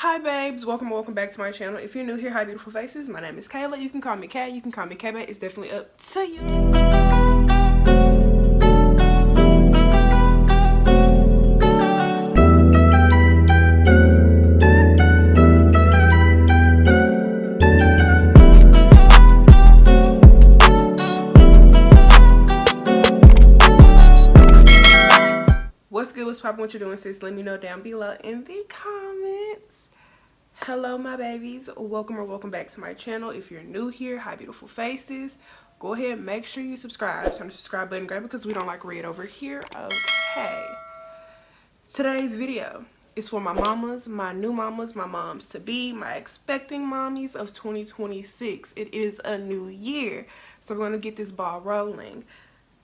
Hi babes, welcome back to my channel. If you're new here, hi beautiful faces. My name is Kayla. You can call me Kay, you can call me Babez. It's definitely up to you. What's good, what's poppin', what you doing, sis? Let me know down below in the comments. Hello my babies, welcome back to my channel. If you're new here, hi beautiful faces, go ahead, make sure you subscribe. Turn the subscribe button gray because we don't like red over here. Okay, today's video is for my mamas, my new mamas, my moms to be, my expecting mommies of 2026. It is a new year, so we're going to get this ball rolling.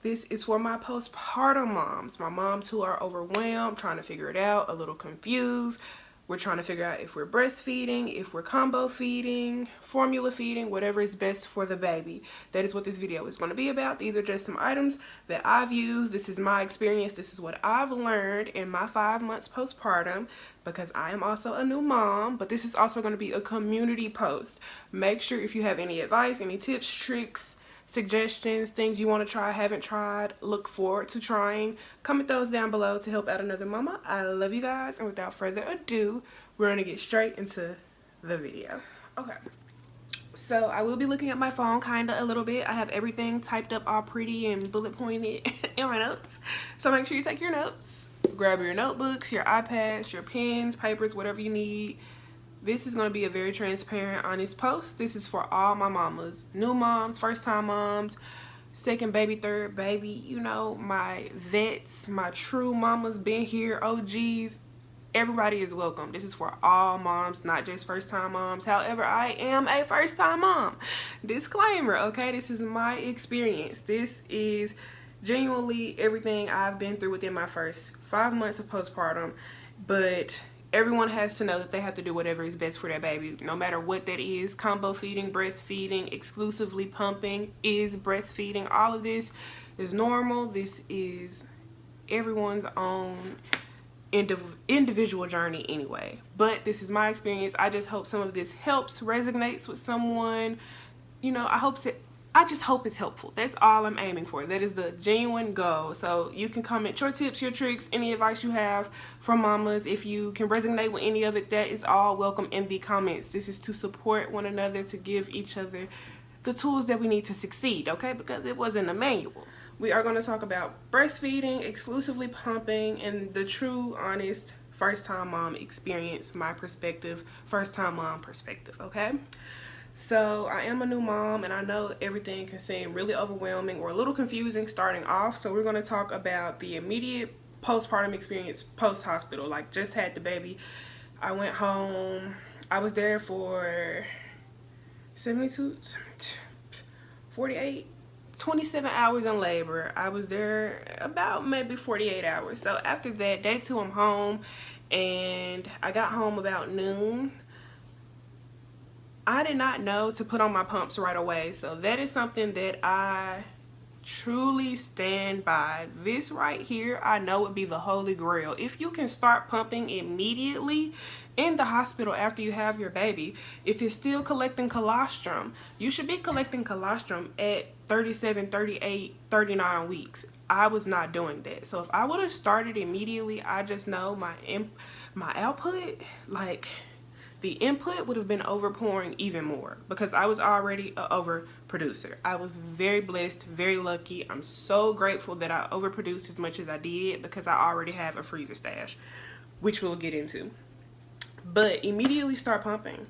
This is for my postpartum moms, my moms who are overwhelmed, trying to figure it out, a little confused. We're trying to figure out if we're breastfeeding, if we're combo feeding, formula feeding, whatever is best for the baby. That is what this video is going to be about. These are just some items that I've used. This is my experience. This is what I've learned in my 5 months postpartum, because I am also a new mom. But this is also going to be a community post. Make sure if you have any advice, any tips, tricks, suggestions, things you want to try, haven't tried, look forward to trying, comment those down below to help out another mama. I love you guys, and without further ado, we're going to get straight into the video. Okay, so I will be looking at my phone kinda a little bit. I have everything typed up all pretty and bullet pointed in my notes, so make sure you take your notes. Grab your notebooks, your iPads, your pens, papers, whatever you need. This is going to be a very transparent, honest post. This is for all my mamas, new moms, first time moms, second baby, third baby, you know, my vets, my true mamas, been here, OGs. Everybody is welcome. This is for all moms, not just first time moms. However, I am a first time mom. Disclaimer, okay? This is my experience. This is genuinely everything I've been through within my first 5 months of postpartum, but everyone has to know that they have to do whatever is best for their baby, no matter what that is. Combo feeding, breastfeeding, exclusively pumping, is breastfeeding. All of this is normal. This is everyone's own individual journey anyway. But this is my experience. I just hope some of this helps, resonates with someone. You know, I just hope it's helpful. That's all I'm aiming for. That is the genuine goal. So you can comment your tips, your tricks, any advice you have from mamas. If you can resonate with any of it, that is all welcome in the comments. This is to support one another, to give each other the tools that we need to succeed, okay? Because it wasn't a manual. We are going to talk about breastfeeding, exclusively pumping, and the true, honest, first-time mom experience, my perspective, first-time mom perspective, okay? So I am a new mom, and I know everything can seem really overwhelming or a little confusing starting off. So we're going to talk about the immediate postpartum experience post-hospital. Like, just had the baby. I went home. I was there for 27 hours in labor. I was there about maybe 48 hours. So after that, day 2, I'm home, and I got home about noon. I did not know to put on my pumps right away, so that is something that I truly stand by. This right here, I know would be the holy grail. If you can start pumping immediately in the hospital after you have your baby, if it's still collecting colostrum, you should be collecting colostrum at 37, 38, 39 weeks. I was not doing that. So if I would have started immediately, I just know my output, like, the input would have been overpouring even more, because I was already an overproducer. I was very blessed, very lucky. I'm so grateful that I overproduced as much as I did, because I already have a freezer stash, which we'll get into. But immediately start pumping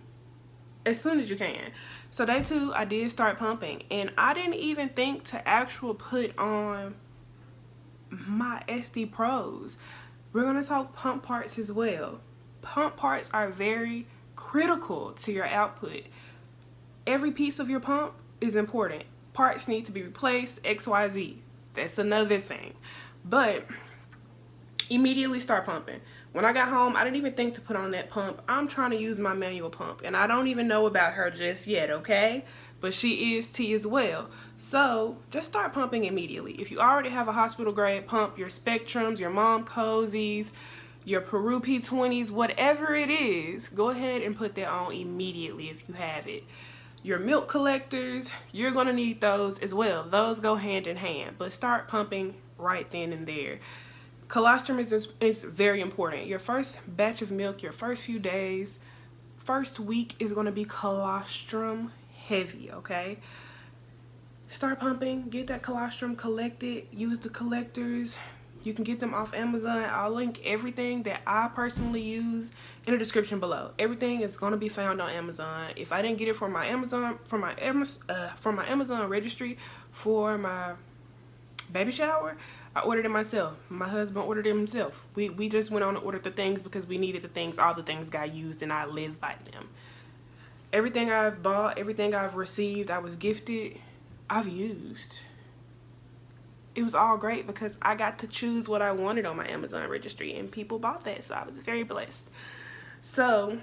as soon as you can. So day 2, I did start pumping, and I didn't even think to actually put on my SD Pros. We're going to talk pump parts as well. Pump parts are very critical to your output. Every piece of your pump is important. Parts need to be replaced, XYZ. That's another thing. But immediately start pumping. When I got home, I didn't even think to put on that pump. I'm trying to use my manual pump, and I don't even know about her just yet, okay? But she is T as well. So just start pumping immediately. If you already have a hospital grade pump, your Spectrums, your Momcozys, your Peru P20s, whatever it is, go ahead and put that on immediately if you have it. Your milk collectors, you're going to need those as well. Those go hand in hand, but start pumping right then and there. Colostrum is very important. Your first batch of milk, your first few days, first week is going to be colostrum heavy, okay? Start pumping, get that colostrum collected, use the collectors. You can get them off Amazon. I'll link everything that I personally use in the description below. Everything is going to be found on Amazon. If I didn't get it from my Amazon registry for my baby shower, I ordered it myself. My husband ordered it himself. We just went on and ordered the things because we needed the things. All the things got used and I live by them. Everything I've bought, everything I've received, I was gifted, I've used. It was all great because I got to choose what I wanted on my Amazon registry and people bought that, so I was very blessed. So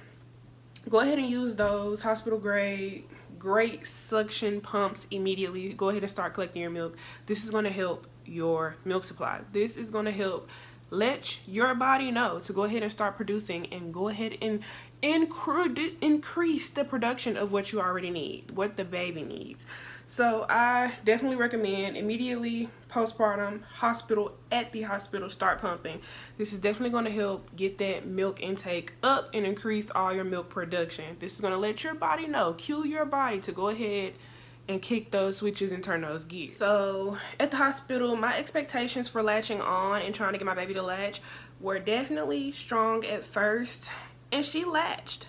go ahead and use those hospital grade, great suction pumps immediately. Go ahead and start collecting your milk. This is going to help your milk supply. This is going to help let your body know to go ahead and start producing, and go ahead and increase the production of what you already need, what the baby needs. So I definitely recommend immediately postpartum, at the hospital, start pumping. This is definitely going to help get that milk intake up and increase all your milk production. This is going to let your body know, cue your body to go ahead and kick those switches and turn those gears. So at the hospital, my expectations for latching on and trying to get my baby to latch were definitely strong at first, and she latched.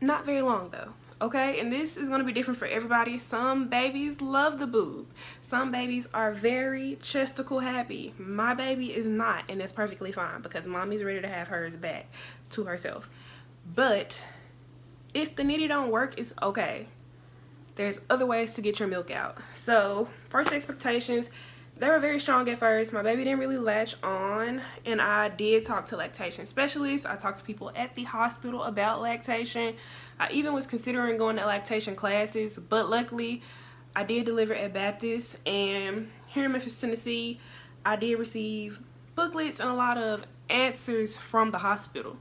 Not very long though. Okay, and this is going to be different for everybody. Some babies love the boob. Some babies are very chesticle happy. My baby is not, and that's perfectly fine because mommy's ready to have hers back to herself. But if the nitty don't work, it's okay. There's other ways to get your milk out. So first expectations, they were very strong at first. My baby didn't really latch on, and I did talk to lactation specialists. I talked to people at the hospital about lactation. I even was considering going to lactation classes, but luckily I did deliver at Baptist, and here in Memphis, Tennessee, I did receive booklets and a lot of answers from the hospital.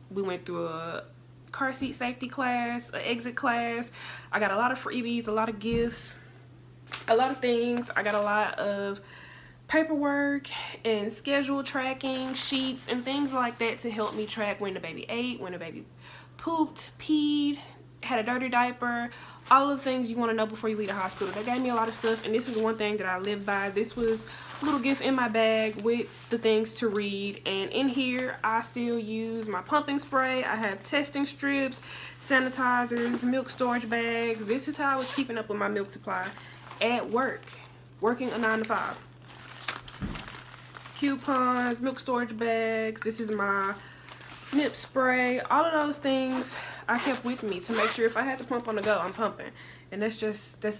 We went through a car seat safety class, an exit class. I got a lot of freebies, a lot of gifts, a lot of things. I got a lot of paperwork and schedule tracking sheets and things like that to help me track when the baby ate, when the baby pooped, peed, had a dirty diaper, all of the things you want to know before you leave the hospital. They gave me a lot of stuff, and this is one thing that I live by. This was a little gift in my bag with the things to read, and in here I still use my pumping spray. I have testing strips, sanitizers, milk storage bags. This is how I was keeping up with my milk supply at work, working a 9-to-5. Coupons, milk storage bags. This is my nip spray. All of those things I kept with me to make sure if I had to pump on the go, I'm pumping. And that's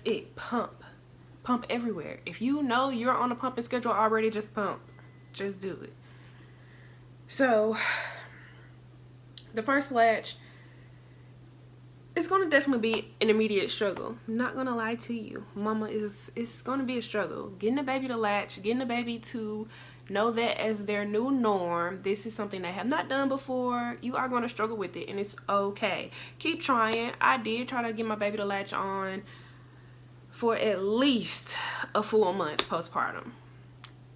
it. Pump everywhere. If you know you're on a pumping schedule already, just pump. Just do it. So the first latch, it's gonna definitely be an immediate struggle. I'm not gonna lie to you, mama, it's gonna be a struggle getting the baby to latch, getting the baby to know that as their new norm. This is something they have not done before. You are going to struggle with it, and it's okay. Keep trying. I did try to get my baby to latch on for at least a full month postpartum.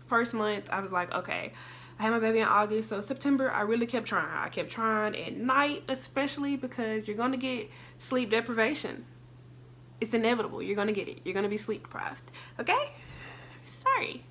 First month, I was like, okay. I had my baby in August, so September, I really kept trying. I kept trying at night, especially because you're going to get sleep deprivation. It's inevitable. You're going to get it. You're going to be sleep deprived. Okay? Sorry.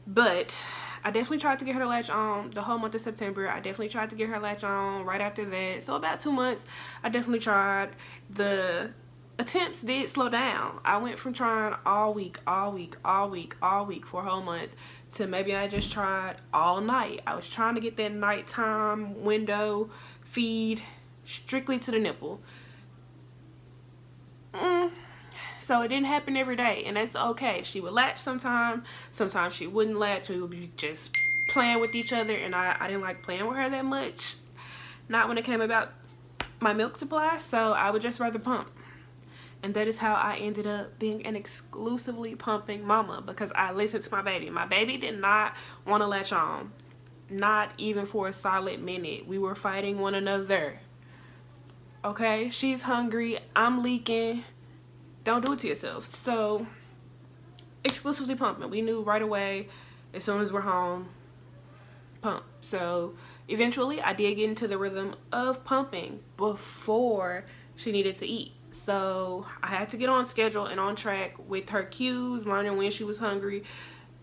But I definitely tried to get her to latch on the whole month of September. I definitely tried to get her latch on right after that. So about 2 months, I definitely tried. The attempts did slow down. I went from trying all week for a whole month to maybe I just tried all night. I was trying to get that nighttime window feed strictly to the nipple. So it didn't happen every day, and that's okay. She would latch sometimes she wouldn't latch. We would be just playing with each other, and I didn't like playing with her that much. Not when it came about my milk supply, so I would just rather pump. And that is how I ended up being an exclusively pumping mama, because I listened to my baby. My baby did not want to latch on. not even for a solid minute. We were fighting one another. Okay, she's hungry, I'm leaking. Don't do it to yourself. So exclusively pumping. We knew right away, as soon as we're home, pump. So eventually I did get into the rhythm of pumping before she needed to eat. So I had to get on schedule and on track with her cues, learning when she was hungry,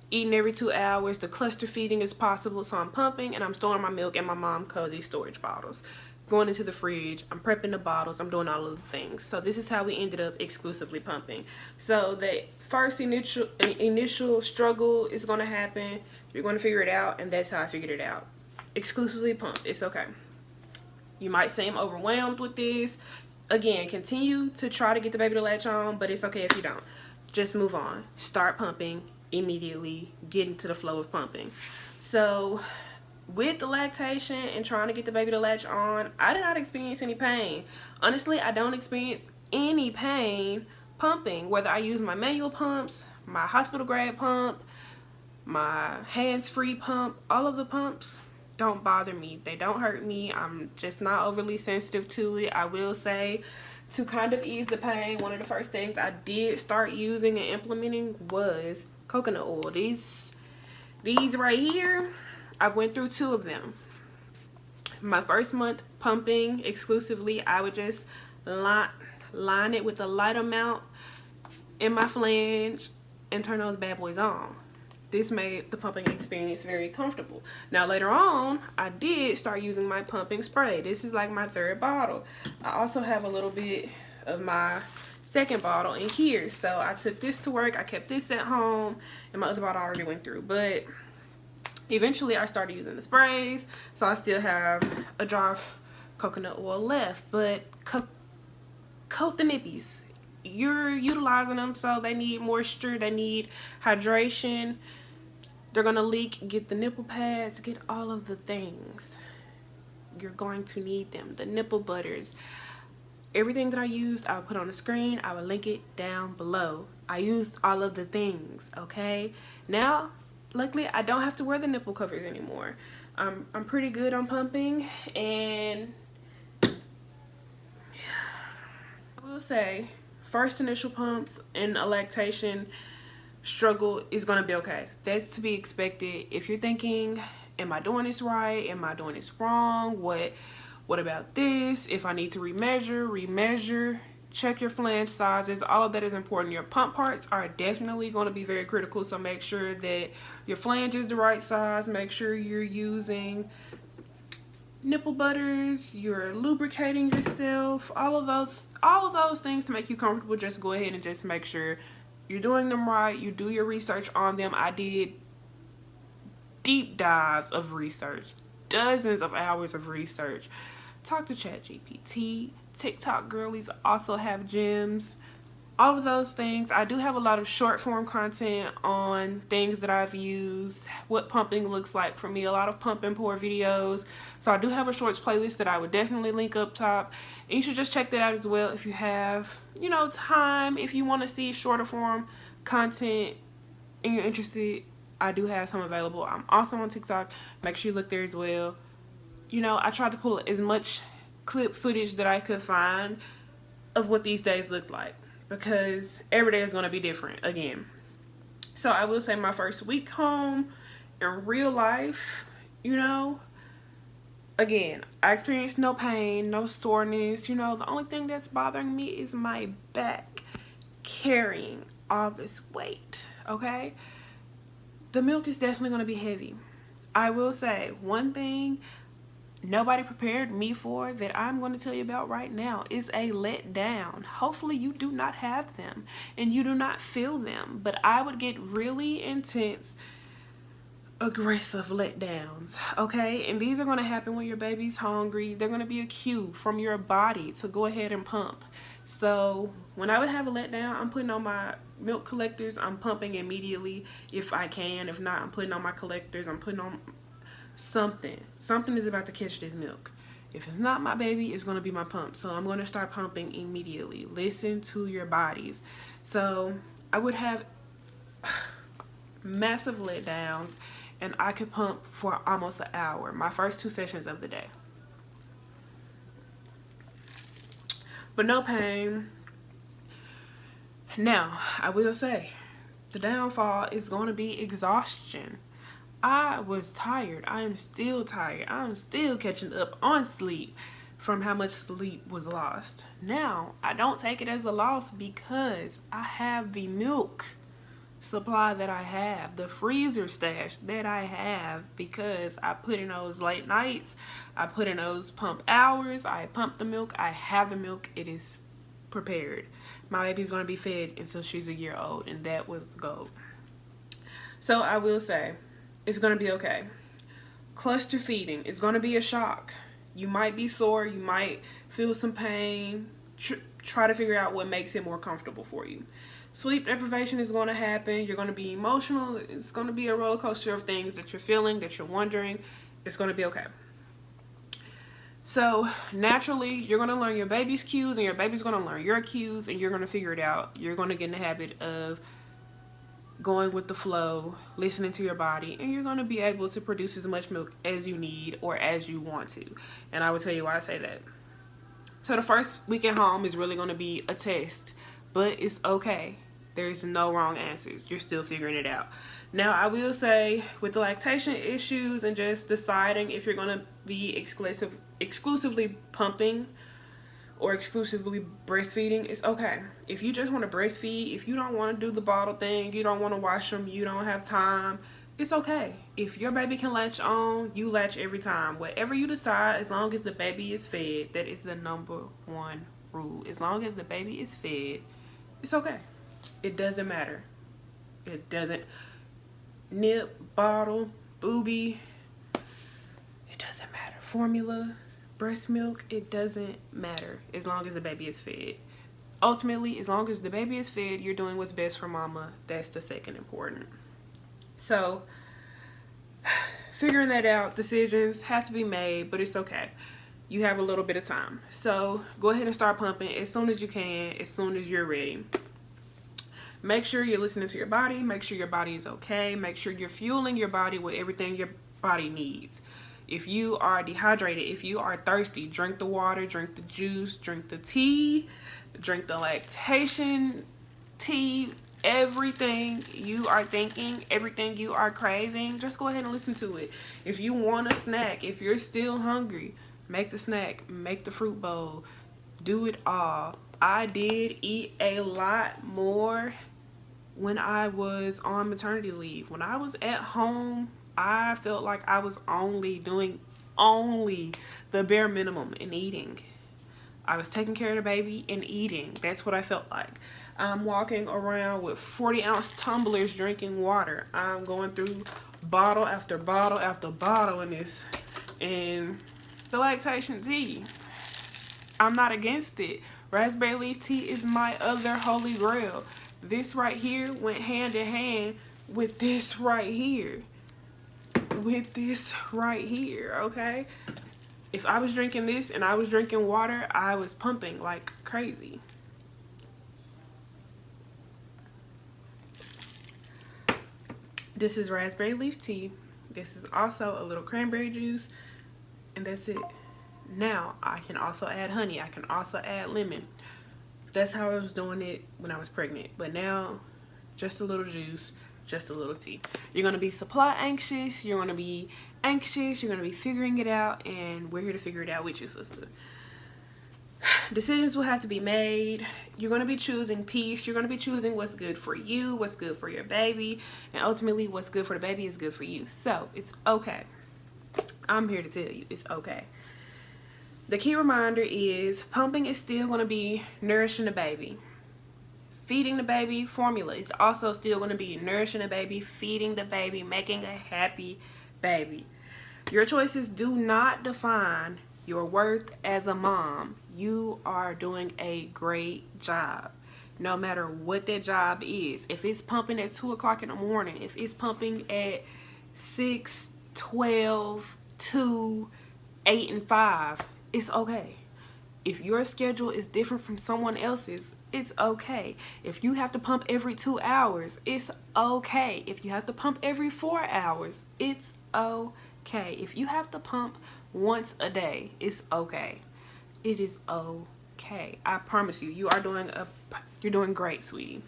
eating every 2 hours, the cluster feeding as possible. So I'm pumping and I'm storing my milk in my Momcozy storage bottles, going into the fridge, I'm prepping the bottles, I'm doing all of the things. So this is how we ended up exclusively pumping. So the first initial struggle is going to happen. You're going to figure it out, and that's how I figured it out. Exclusively pump. It's okay. You might seem overwhelmed with this. Again, continue to try to get the baby to latch on, but it's okay if you don't. Just move on. Start pumping immediately. Get into the flow of pumping. So with the lactation and trying to get the baby to latch on, I did not experience any pain. Honestly, I don't experience any pain pumping, whether I use my manual pumps, my hospital grade pump, my hands-free pump. All of the pumps don't bother me. They don't hurt me. I'm just not overly sensitive to it. I will say, to kind of ease the pain, one of the first things I did start using and implementing was coconut oil. These right here, I went through 2 of them. My first month pumping exclusively, I would just line it with a light amount in my flange and turn those bad boys on. This made the pumping experience very comfortable. Now later on, I did start using my pumping spray. This is like my 3rd bottle. I also have a little bit of my 2nd bottle in here. So I took this to work, I kept this at home, and my other bottle already went through. But eventually I started using the sprays, so I still have a jar of coconut oil left. But coat the nippies. You're utilizing them, so they need moisture, they need hydration. They're gonna leak. Get the nipple pads, get all of the things. You're going to need them. The nipple butters. Everything that I used, I'll put on the screen. I will link it down below. I used all of the things, okay? Now, luckily, I don't have to wear the nipple covers anymore. I'm pretty good on pumping, and I will say, first initial pumps and a lactation struggle is going to be okay. That's to be expected. If you're thinking, am I doing this right? Am I doing this wrong? What about this? If I need to remeasure, check your flange sizes. All of that is important. Your pump parts are definitely going to be very critical, so make sure that your flange is the right size. Make sure you're using nipple butters, you're lubricating yourself, all of those things to make you comfortable. Just go ahead and just make sure you're doing them right. You do your research on them. I did deep dives of research, dozens of hours of research. Talk to ChatGPT. TikTok girlies also have gems. All of those things. I do have a lot of short form content on things that I've used, what pumping looks like for me, a lot of pump and pour videos. So I do have a shorts playlist that I would definitely link up top. And you should just check that out as well if you have, you know, time. If you want to see shorter form content and you're interested, I do have some available. I'm also on TikTok. Make sure you look there as well. You know, I tried to pull as much clip footage that I could find of what these days look like, because every day is going to be different again. So I will say my first week home in real life, you know, again, I experienced no pain, no soreness. You know, the only thing that's bothering me is my back carrying all this weight, okay? The milk is definitely going to be heavy. I will say one thing nobody prepared me for that I'm going to tell you about right now is a letdown. Hopefully you do not have them and you do not feel them, but I would get really intense, aggressive letdowns, okay? And these are going to happen when your baby's hungry. They're going to be a cue from your body to go ahead and pump. So when I would have a letdown, I'm putting on my milk collectors. I'm pumping immediately if I can. If not, I'm putting on my collectors. I'm putting on something is about to catch this milk. If it's not my baby, it's going to be my pump. So I'm going to start pumping immediately. Listen to your bodies. So I would have massive letdowns and I could pump for almost an hour, my first 2 sessions of the day. But no pain. Now, I will say, the downfall is going to be exhaustion. I was tired. I am still tired. I'm still catching up on sleep from how much sleep was lost. Now, I don't take it as a loss because I have the milk supply that I have, the freezer stash that I have, because I put in those late nights, I put in those pump hours, I pump the milk, I have the milk, it is prepared. My baby's going to be fed until she's a year old, and that was the goal. So I will say, it's going to be okay. Cluster feeding is going to be a shock. You might be sore, you might feel some pain. Try to figure out what makes it more comfortable for you. Sleep deprivation is going to happen. You're going to be emotional. It's going to be a roller coaster of things that you're feeling, that you're wondering. It's going to be okay. So naturally, you're going to learn your baby's cues, and your baby's going to learn your cues, and you're going to figure it out. You're going to get in the habit of going with the flow, listening to your body, and you're going to be able to produce as much milk as you need or as you want to. And I will tell you why I say that. So the first week at home is really going to be a test, but it's okay. There's no wrong answers. You're still figuring it out. Now, I will say, with the lactation issues and just deciding if you're going to be exclusively pumping or exclusively breastfeeding, it's okay. If you just want to breastfeed, if you don't want to do the bottle thing, you don't want to wash them, you don't have time, it's okay. If your baby can latch on, you latch every time. Whatever you decide, as long as the baby is fed, that is the number one rule. As long as the baby is fed, it's okay. It doesn't matter. It doesn't. Nip, bottle, booby, it doesn't matter. Formula, breast milk, it doesn't matter as long as the baby is fed. Ultimately, as long as the baby is fed, you're doing what's best for mama. That's the second important. So, figuring that out, decisions have to be made, but it's okay. You have a little bit of time. So, go ahead and start pumping as soon as you can, as soon as you're ready. Make sure you're listening to your body. Make sure your body is okay. Make sure you're fueling your body with everything your body needs. If you are dehydrated, if you are thirsty, drink the water, drink the juice, drink the tea, drink the lactation tea, everything you are thinking, everything you are craving, just go ahead and listen to it. If you want a snack, if you're still hungry, make the snack, make the fruit bowl, do it all. I did eat a lot more when I was on maternity leave. When I was at home, I felt like I was doing only the bare minimum in eating. I was taking care of the baby and eating. That's what I felt like. I'm walking around with 40-ounce tumblers drinking water. I'm going through bottle after bottle after bottle in this. And the lactation tea, I'm not against it. Raspberry leaf tea is my other holy grail. This right here went hand in hand with this right here. With this right here, okay? If I was drinking this and I was drinking water, I was pumping like crazy. This is raspberry leaf tea. This is also a little cranberry juice, and that's it. Now, I can also add honey. I can also add lemon. That's how I was doing it when I was pregnant. But now, just a little juice, just a little tea. You're going to be supply anxious. You're going to be anxious. You're going to be figuring it out. And we're here to figure it out with you, sister. Decisions will have to be made. You're going to be choosing peace. You're going to be choosing what's good for you, what's good for your baby. And ultimately, what's good for the baby is good for you. So, it's okay. I'm here to tell you, it's okay. The key reminder is pumping is still going to be nourishing the baby. Feeding the baby, formula is also still going to be nourishing the baby, feeding the baby, making a happy baby. Your choices do not define your worth as a mom. You are doing a great job, no matter what that job is. If it's pumping at 2 o'clock in the morning, if it's pumping at 6, 12, 2, 8, and 5, it's okay. If your schedule is different from someone else's, it's okay. If you have to pump every 2 hours, it's okay. If you have to pump every 4 hours, it's okay. If you have to pump once a day, it's okay. It is okay. I promise you, you're doing great, sweetie.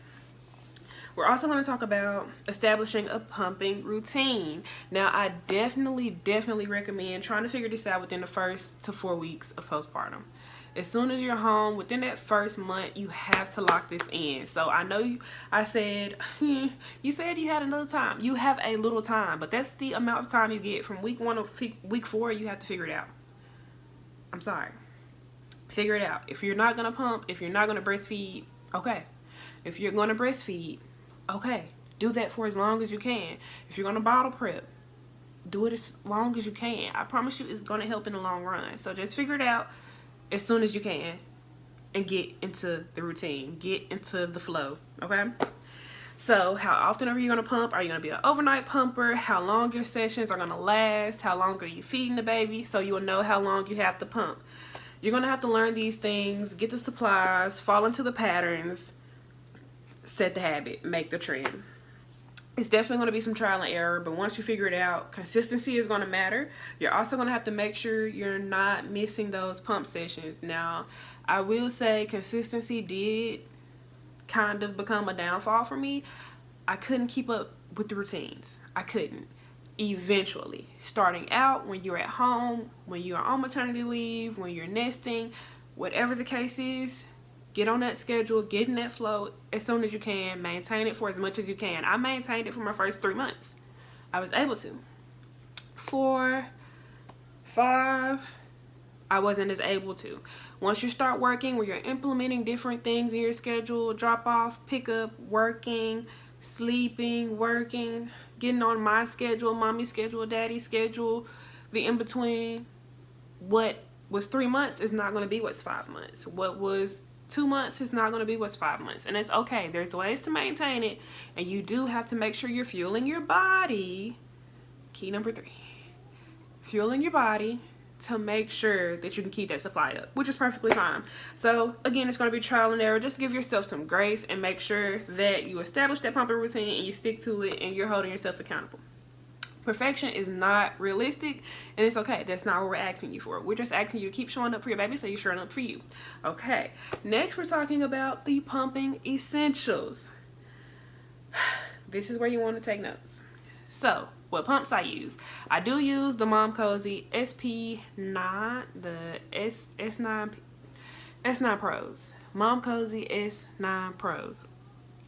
We're also going to talk about establishing a pumping routine. Now, I definitely recommend trying to figure this out within the first to 4 weeks of postpartum. As soon as you're home, within that first month, you have to lock this in. So I know I said, you said you had another time. You have a little time, but that's the amount of time you get from week 1 to week 4. You have to figure it out. I'm sorry. Figure it out. If you're not going to pump, if you're not going to breastfeed, okay. If you're going to breastfeed, okay, do that for as long as you can. If you're going to bottle prep, do it as long as you can. I promise you it's going to help in the long run. So just figure it out as soon as you can and get into the routine. Get into the flow, okay? So how often are you going to pump? Are you going to be an overnight pumper? How long your sessions are going to last? How long are you feeding the baby? So you'll know how long you have to pump. You're going to have to learn these things, get the supplies, fall into the patterns, set the habit, make the trend. It's definitely going to be some trial and error, but once you figure it out, consistency is going to matter. You're also going to have to make sure you're not missing those pump sessions. Now, I will say consistency did kind of become a downfall for me. I couldn't keep up with the routines. I couldn't. Eventually, starting out when you're at home, when you're on maternity leave, when you're nesting, whatever the case is, get on that schedule, get in that flow as soon as you can, maintain it for as much as you can. I maintained it for my first 3 months. I was able to. 4, 5, I wasn't as able to. Once you start working, where you're implementing different things in your schedule, drop off, pick up, working, sleeping, working, getting on my schedule, mommy's schedule, daddy's schedule, the in-between, what was 3 months is not going to be what's 5 months. What was 2 months is not going to be what's 5 months. And it's okay. There's ways to maintain it. And you do have to make sure you're fueling your body. Key number 3. Fueling your body to make sure that you can keep that supply up, which is perfectly fine. So again, it's going to be trial and error. Just give yourself some grace and make sure that you establish that pumping routine and you stick to it and you're holding yourself accountable. Perfection is not realistic, and it's okay. That's not what we're asking you for. We're just asking you to keep showing up for your baby so you're showing up for you. Okay, next we're talking about the pumping essentials. This is where you want to take notes. So, what pumps I use? I do use the Momcozy SP9, the S9 Pros. Momcozy S9 Pros.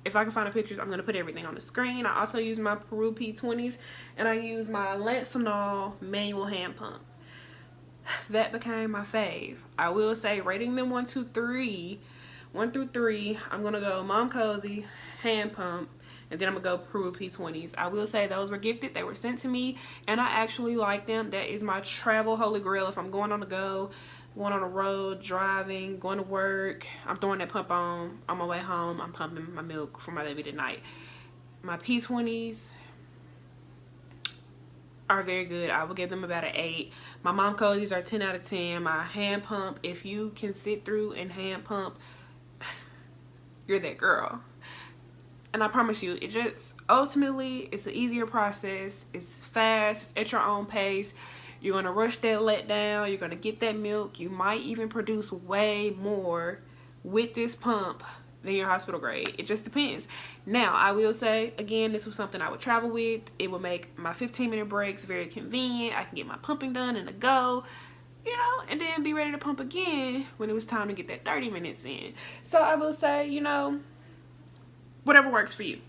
If I can find the pictures, I'm going to put everything on the screen. I also use my Peru P20s, and I use my Lancinol manual hand pump. That became my fave. I will say, rating them 1 through 3, I'm going to go Momcozy hand pump, and then I'm going to go Peru P20s. I will say those were gifted. They were sent to me, and I actually like them. That is my travel holy grail. If I'm going on the go, going on the road, driving, going to work, I'm throwing that pump on my way home. I'm pumping my milk for my baby tonight. My P20s are very good. I will give them about an 8. My Momcozys are 10 out of 10. My hand pump, if you can sit through and hand pump, you're that girl. And I promise you, it just, ultimately, it's an easier process. It's fast, it's at your own pace. You're going to rush that let down. You're going to get that milk. You might even produce way more with this pump than your hospital grade. It just depends. Now, I will say, again, this was something I would travel with. It will make my 15-minute breaks very convenient. I can get my pumping done and a go, you know, and then be ready to pump again when it was time to get that 30 minutes in. So I will say, you know, whatever works for you.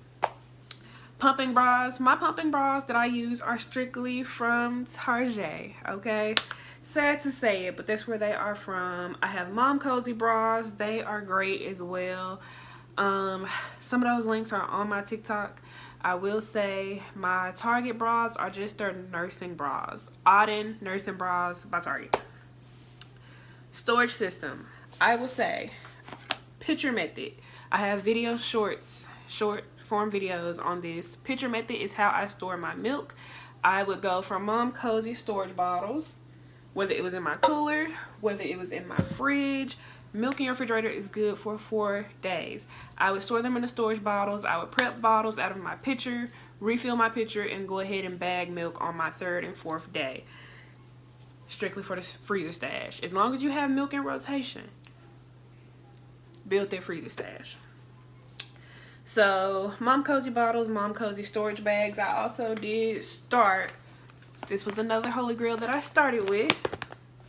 Pumping bras. My pumping bras that I use are strictly from Target, okay? Sad to say it, but that's where they are from. I have Momcozy bras. They are great as well. Some of those links are on my TikTok. I will say my Target bras are just their nursing bras. Auden nursing bras by Target. Storage system. I will say picture method. I have short form videos on this. Picture method is how I store my milk. I would go from Momcozy storage bottles, whether it was in my cooler, whether it was in my fridge, Milk in your refrigerator is good for 4 days. I would store them in the storage bottles. I would prep bottles out of my pitcher, refill my pitcher, and go ahead and bag milk on my 3rd and 4th day. Strictly for the freezer stash. As long as you have milk in rotation, build that freezer stash. So, Momcozy bottles, Momcozy storage bags. I also did start, this was another holy grail that I started with,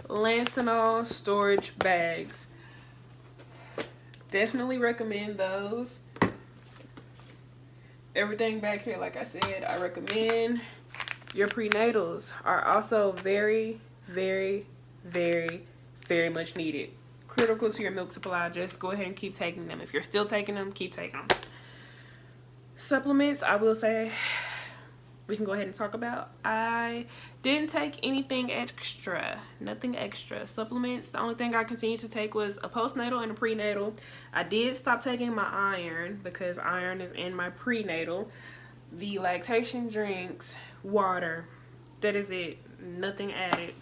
Lancinol storage bags. Definitely recommend those. Everything back here, like I said, I recommend. Your prenatals are also very, very, very, very much needed. Critical to your milk supply. Just go ahead and keep taking them. If you're still taking them, keep taking them. Supplements, I will say, we can go ahead and talk about. I didn't take anything extra. Nothing extra. Supplements, the only thing I continued to take was a postnatal and a prenatal. I did stop taking my iron because iron is in my prenatal. The lactation drinks, water, that is it. Nothing added.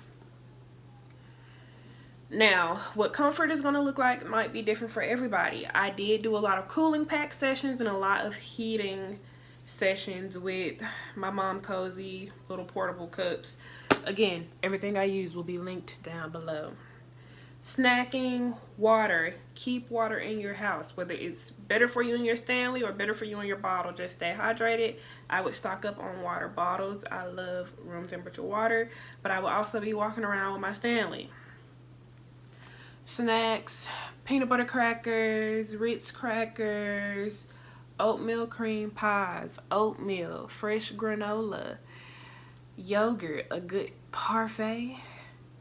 Now, what comfort is going to look like might be different for everybody. I did do a lot of cooling pack sessions and a lot of heating sessions with my Momcozy little portable cups. Again, everything I use will be linked down below. Snacking, water. Keep water in your house. Whether it's better for you in your Stanley or better for you in your bottle, just stay hydrated. I would stock up on water bottles. I love room temperature water, but I will also be walking around with my Stanley. Snacks, peanut butter crackers, Ritz crackers, oatmeal cream pies, oatmeal, fresh granola, yogurt. A good parfait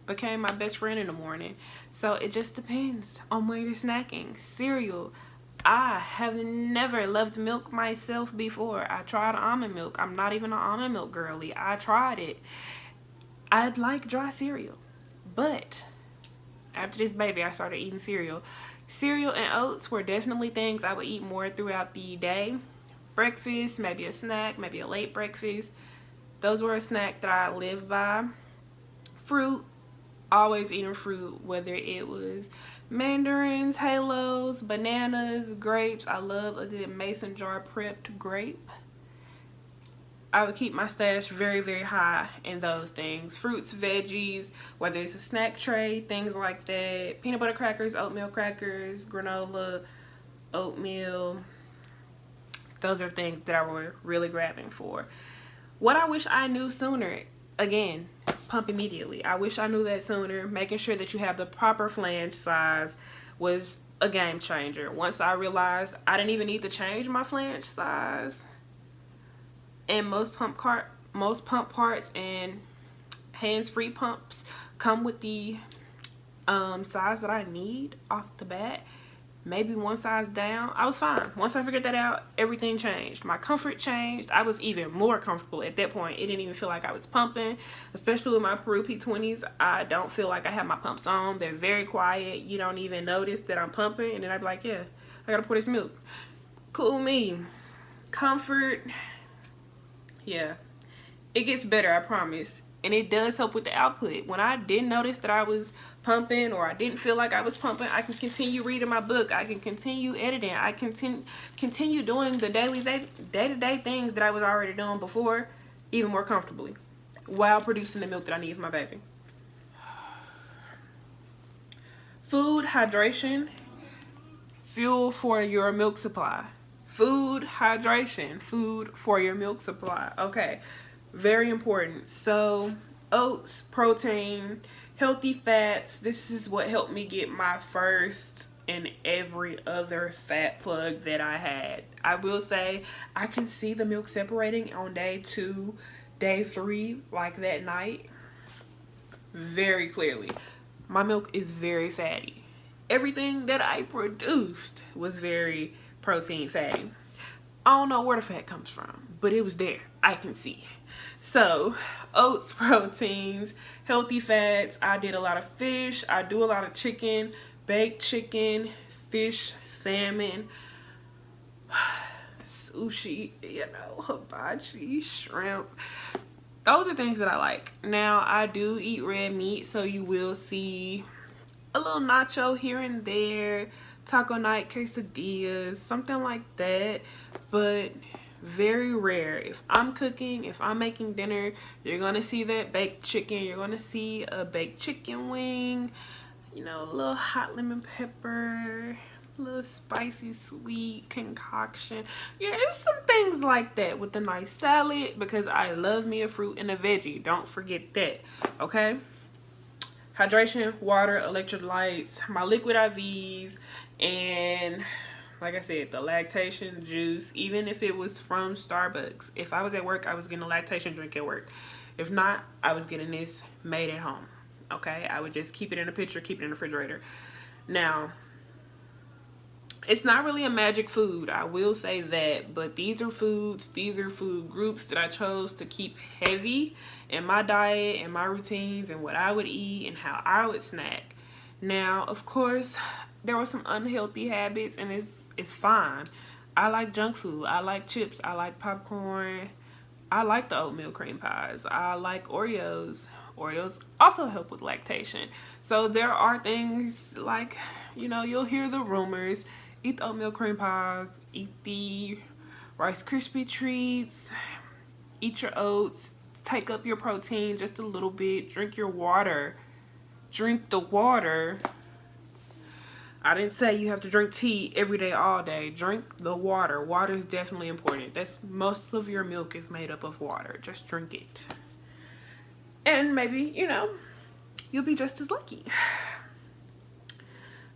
became my best friend in the morning. So it just depends on where you're snacking. Cereal. I have never loved milk myself before. I tried almond milk. I'm not even an almond milk girly. I tried it. I'd like dry cereal, but after this baby, I started eating cereal. Cereal and oats were definitely things I would eat more throughout the day. Breakfast, maybe a snack, maybe a late breakfast. Those were a snack that I lived by. Fruit, always eating fruit, whether it was mandarins, halos, bananas, grapes. I love a good mason jar prepped grape. I would keep my stash very, very high in those things. Fruits, veggies, whether it's a snack tray, things like that. Peanut butter crackers, oatmeal crackers, granola, oatmeal. Those are things that I was really grabbing for. What I wish I knew sooner, again, pump immediately. I wish I knew that sooner. Making sure that you have the proper flange size was a game changer. Once I realized I didn't even need to change my flange size, and most pump parts and hands-free pumps come with the size that I need off the bat, maybe one size down, I was fine. Once I figured that out, everything changed. My comfort changed. I was even more comfortable at that point. It didn't even feel like I was pumping, especially with my Peru P20s. I don't feel like I have my pumps on. They're very quiet. You don't even notice that I'm pumping, and then I'd be like, yeah, I gotta pour this milk. Cool me. Comfort. Yeah, it gets better, I promise. And it does help with the output. When I didn't notice that I was pumping, or I didn't feel like I was pumping, I can continue reading my book. I can continue editing. I can continue doing the day-to-day things that I was already doing before, even more comfortably, while producing the milk that I need for my baby. Food, hydration, fuel for your milk supply. Food, hydration, food for your milk supply. Okay, very important. So, oats, protein, healthy fats. This is what helped me get my first and every other fat plug that I had. I will say, I can see the milk separating on day 2, day 3, like that night, very clearly. My milk is very fatty. Everything that I produced was very protein fatty. I don't know where the fat comes from, but it was there. I can see. So, oats, proteins, healthy fats. I did a lot of fish. I do a lot of chicken, baked chicken, fish, salmon, sushi, hibachi, shrimp. Those are things that I like. Now, I do eat red meat, so you will see a little nacho here and there, taco night, quesadillas, something like that, but very rare. If I'm cooking, if I'm making dinner, you're gonna see that baked chicken, you're gonna see a baked chicken wing, you know, a little hot lemon pepper, a little spicy sweet concoction. Yeah, it's some things like that with a nice salad, because I love me a fruit and a veggie. Don't forget that, okay? Hydration, water, electrolytes, my liquid IVs, and like I said, the lactation juice. Even if it was from Starbucks, if I was at work, I was getting a lactation drink at work. If not, I was getting this made at home, okay? I would just keep it in a pitcher, keep it in the refrigerator. Now, it's not really a magic food, I will say that, but these are foods, these are food groups that I chose to keep heavy in my diet and my routines and what I would eat and how I would snack. Now, of course, there were some unhealthy habits, and it's fine. I like junk food, I like chips, I like popcorn, I like the oatmeal cream pies, I like Oreos. Oreos also help with lactation. So there are things like, you know, you'll hear the rumors. Eat the oatmeal cream pies, eat the Rice Krispie treats, eat your oats, take up your protein just a little bit, drink your water. Drink the water. I didn't say you have to drink tea every day, all day. Drink the water. Water is definitely important. That's most of your milk is made up of water. Just drink it. And maybe, you know, you'll be just as lucky.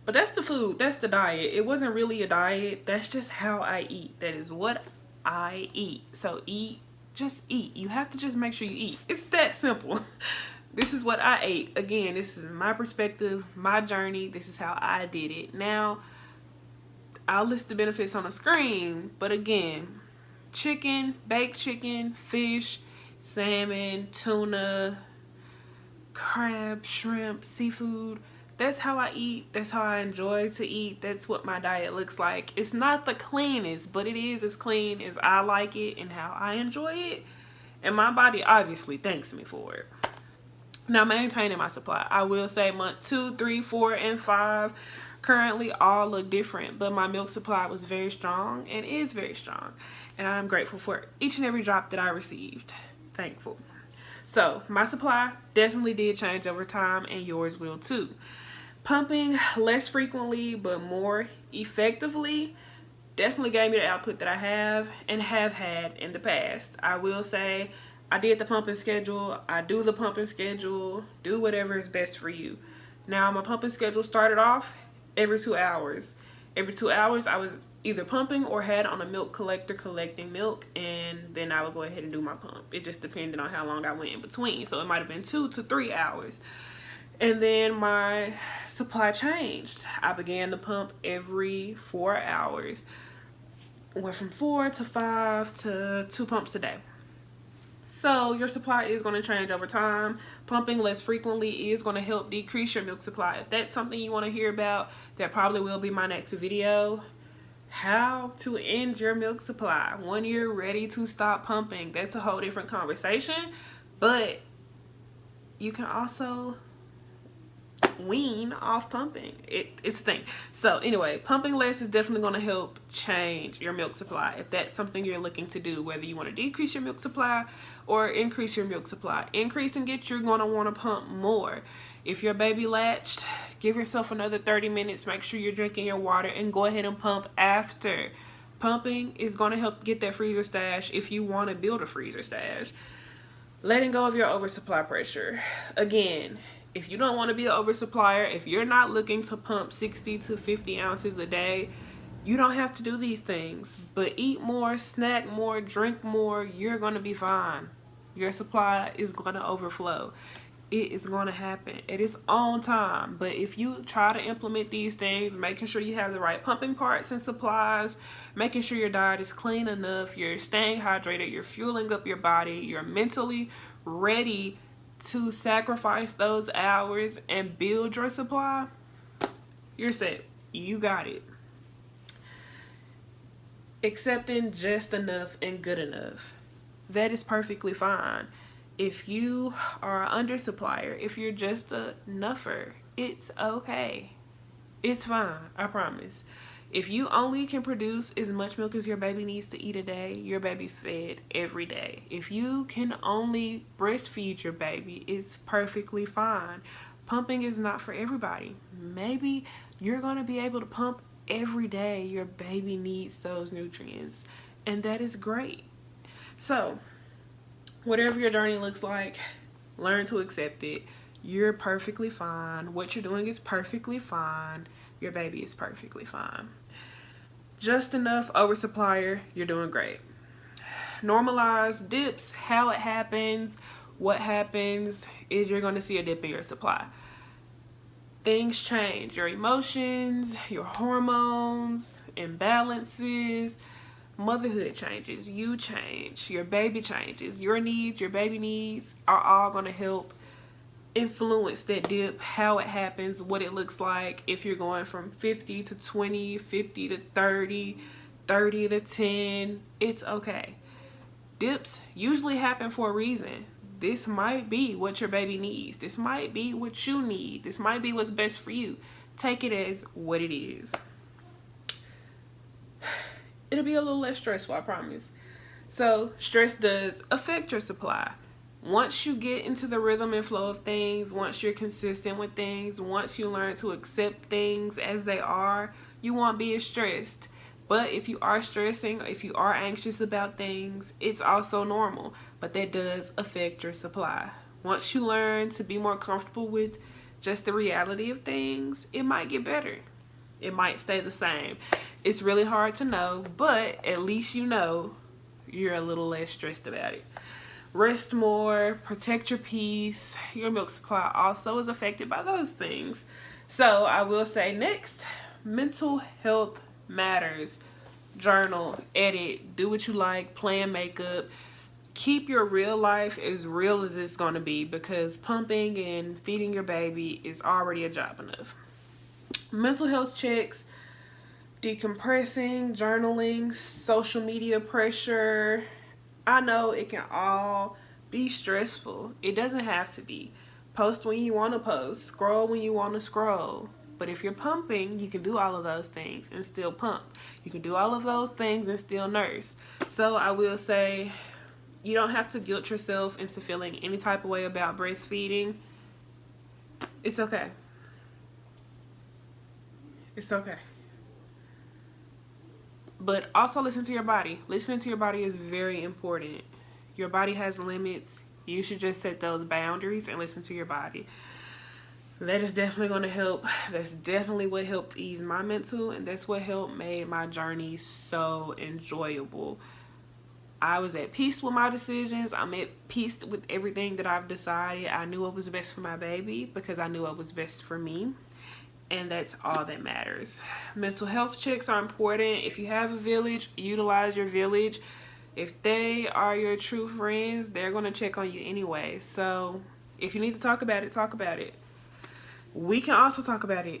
But that's the food, that's the diet. It wasn't really a diet, that's just how I eat. That is what I eat. So eat, just eat. You have to just make sure you eat. It's that simple. This is what I ate. Again, this is my perspective, my journey. This is how I did it. Now, I'll list the benefits on the screen. But again, chicken, baked chicken, fish, salmon, tuna, crab, shrimp, seafood. That's how I eat. That's how I enjoy to eat. That's what my diet looks like. It's not the cleanest, but it is as clean as I like it and how I enjoy it. And my body obviously thanks me for it. Now, maintaining my supply. I will say month 2, 3, 4, and 5 currently all look different, but my milk supply was very strong and is very strong. And I'm grateful for each and every drop that I received. Thankful. So my supply definitely did change over time, and yours will too. Pumping less frequently but more effectively definitely gave me the output that I have and have had in the past. I will say I did the pumping schedule. I do the pumping schedule. Do whatever is best for you. Now, my pumping schedule started off every 2 hours. Every 2 hours I was either pumping or had on a milk collector collecting milk, and then I would go ahead and do my pump. It just depended on how long I went in between. So it might have been 2 to 3 hours. And then my supply changed. I began to pump every 4 hours. Went from 4 to 5 to 2 pumps a day. So your supply is going to change over time. Pumping less frequently is going to help decrease your milk supply. If that's something you want to hear about, that probably will be my next video. How to end your milk supply when you're ready to stop pumping. That's a whole different conversation. But you can also wean off pumping. It's a thing. So anyway, pumping less is definitely going to help change your milk supply if that's something you're looking to do, whether you want to decrease your milk supply or increase your milk supply. Increasing it, you're going to want to pump more. If your baby latched, give yourself another 30 minutes. Make sure you're drinking your water and go ahead and pump after. Pumping is going to help get that freezer stash if you want to build a freezer stash. Letting go of your oversupply pressure. Again, if you don't want to be an oversupplier, if you're not looking to pump 60 to 50 ounces a day, you don't have to do these things. But eat more, snack more, drink more, you're going to be fine. Your supply is going to overflow. It is going to happen at its own time. But if you try to implement these things, making sure you have the right pumping parts and supplies, making sure your diet is clean enough, you're staying hydrated, you're fueling up your body, you're mentally ready to sacrifice those hours and build your supply, you're set. You got it. Accepting just enough and good enough. That is perfectly fine. If you are an undersupplier, if you're just a nuffer, It's okay. It's fine, I promise. If you only can produce as much milk as your baby needs to eat a day, your baby's fed every day. If you can only breastfeed your baby, it's perfectly fine. Pumping is not for everybody. Maybe you're going to be able to pump every day. Your baby needs those nutrients, and that is great. So, whatever your journey looks like, learn to accept it. You're perfectly fine. What you're doing is perfectly fine. Your baby is perfectly fine. Just enough oversupplier, you're doing great. Normalize dips, how it happens. What happens is you're going to see a dip in your supply. Things change. Your emotions, your hormones, imbalances, motherhood changes, you change, your baby changes, your needs, your baby needs are all going to help influence that dip, how it happens, what it looks like. If you're going from 50 to 20, 50 to 30, 30 to 10, it's okay. Dips usually happen for a reason. This might be what your baby needs. This might be what you need. This might be what's best for you. Take it as what it is. It'll be a little less stressful, I promise. So stress does affect your supply. Once you get into the rhythm and flow of things, once you're consistent with things, once you learn to accept things as they are, you won't be as stressed. But if you are stressing, if you are anxious about things, it's also normal. But that does affect your supply. Once you learn to be more comfortable with just the reality of things, it might get better. It might stay the same. It's really hard to know, but at least you know you're a little less stressed about it. Rest more, protect your peace. Your milk supply also is affected by those things. So I will say next, mental health matters. Journal, edit, do what you like, plan makeup. Keep your real life as real as it's going to be, because pumping and feeding your baby is already a job enough. Mental health checks, decompressing, journaling, social media pressure. I know it can all be stressful. It doesn't have to be. Post when you want to post, scroll when you want to scroll. But if you're pumping, you can do all of those things and still pump. You can do all of those things and still nurse. So I will say, you don't have to guilt yourself into feeling any type of way about breastfeeding. It's okay. It's okay. But also listen to your body. Listening to your body is very important. Your body has limits. You should just set those boundaries and listen to your body. That is definitely going to help. That's definitely what helped ease my mental, and that's what helped made my journey so enjoyable. I was at peace with my decisions. I'm at peace with everything that I've decided. I knew what was best for my baby because I knew what was best for me. And that's all that matters. Mental health checks are important. If you have a village, utilize your village. If they are your true friends, they're going to check on you anyway. So if you need to talk about it, talk about it. We can also talk about it.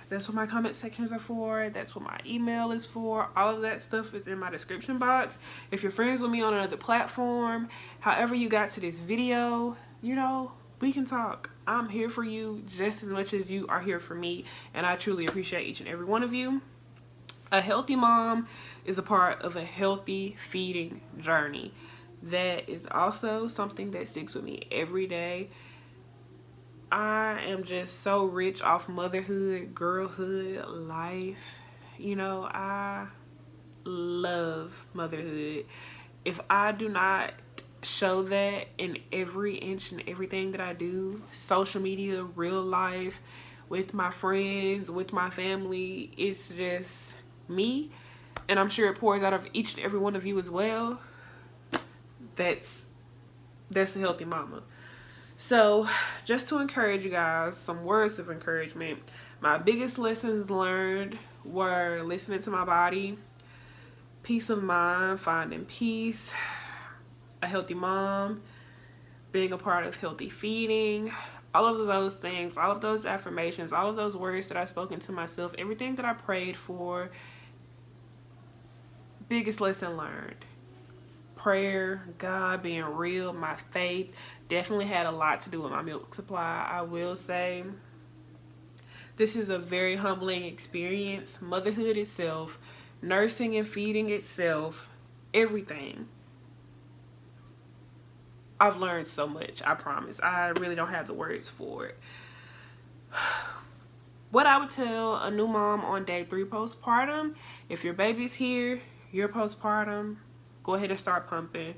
That's what my comment sections are for. That's what my email is for. All of that stuff is in my description box. If you're friends with me on another platform, however you got to this video, you know, we can talk. I'm here for you just as much as you are here for me, and I truly appreciate each and every one of you. A healthy mom is a part of a healthy feeding journey. That is also something that sticks with me every day. I am just so rich off motherhood, girlhood, life. You know, I love motherhood. If I do not show that in every inch and everything that I do, social media, real life, with my friends, with my family, it's just me, and I'm sure it pours out of each and every one of you as well. That's a healthy mama. So just to encourage you guys, some words of encouragement. My biggest lessons learned were listening to my body, peace of mind, finding peace, a healthy mom, being a part of healthy feeding, all of those things, all of those affirmations, all of those words that I've spoken to myself, everything that I prayed for. Biggest lesson learned. Prayer, God, being real, my faith definitely had a lot to do with my milk supply. I will say This is a very humbling experience. Motherhood itself, nursing and feeding itself, everything. I've learned so much, I promise. I really don't have the words for it. What I would tell a new mom on day 3 postpartum, if your baby's here, you're postpartum, go ahead and start pumping.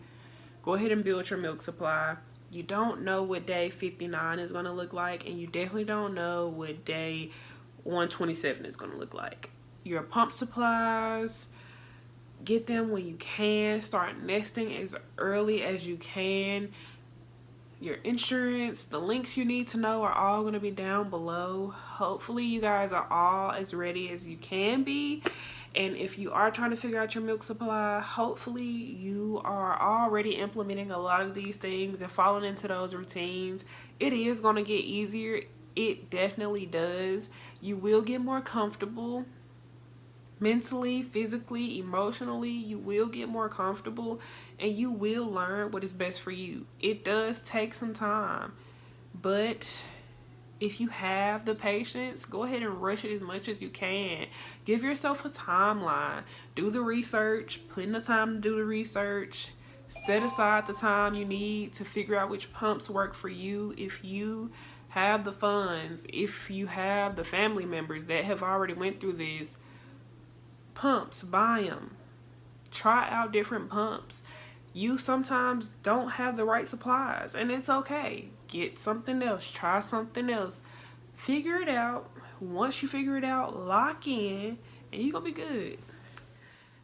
Go ahead and build your milk supply. You don't know what day 59 is going to look like, and you definitely don't know what day 127 is going to look like. Your pump supplies, get them when you can. Start nesting as early as you can. Your insurance, the links you need to know are all going to be down below. Hopefully you guys are all as ready as you can be. And if you are trying to figure out your milk supply, hopefully you are already implementing a lot of these things and falling into those routines. It is going to get easier. It definitely does. You will get more comfortable. Mentally, physically, emotionally, you will get more comfortable and you will learn what is best for you. It does take some time, but if you have the patience, go ahead and rush it as much as you can. Give yourself a timeline. Do the research. Put in the time to do the research. Set aside the time you need to figure out which pumps work for you. If you have the funds, if you have the family members that have already went through this, pumps, buy them. Try out different pumps. You sometimes don't have the right supplies, and it's okay. Get something else. Try something else. Figure it out. Once you figure it out, lock in, and you're gonna be good.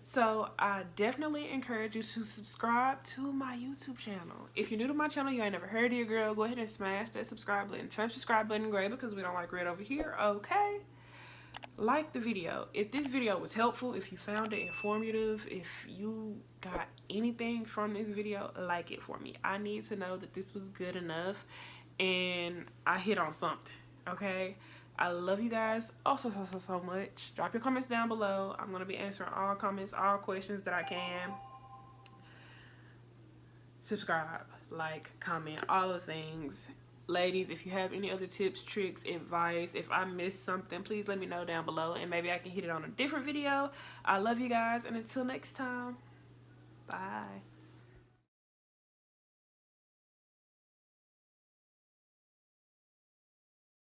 So I definitely encourage you to subscribe to my YouTube channel. If you're new to my channel, you ain't never heard of your girl, go ahead and smash that subscribe button. Turn subscribe button gray because we don't like red over here, okay? Like the video. If this video was helpful, if you found it informative, if you got anything from this video, like it for me. I need to know that this was good enough and I hit on something, okay? I love you guys so much. Drop your comments down below. I'm going to be answering all comments, all questions that I can. Subscribe, like, comment, all the things. Ladies, if you have any other tips, tricks, advice, if I missed something, please let me know down below and maybe I can hit it on a different video. I love you guys, and until next time, bye.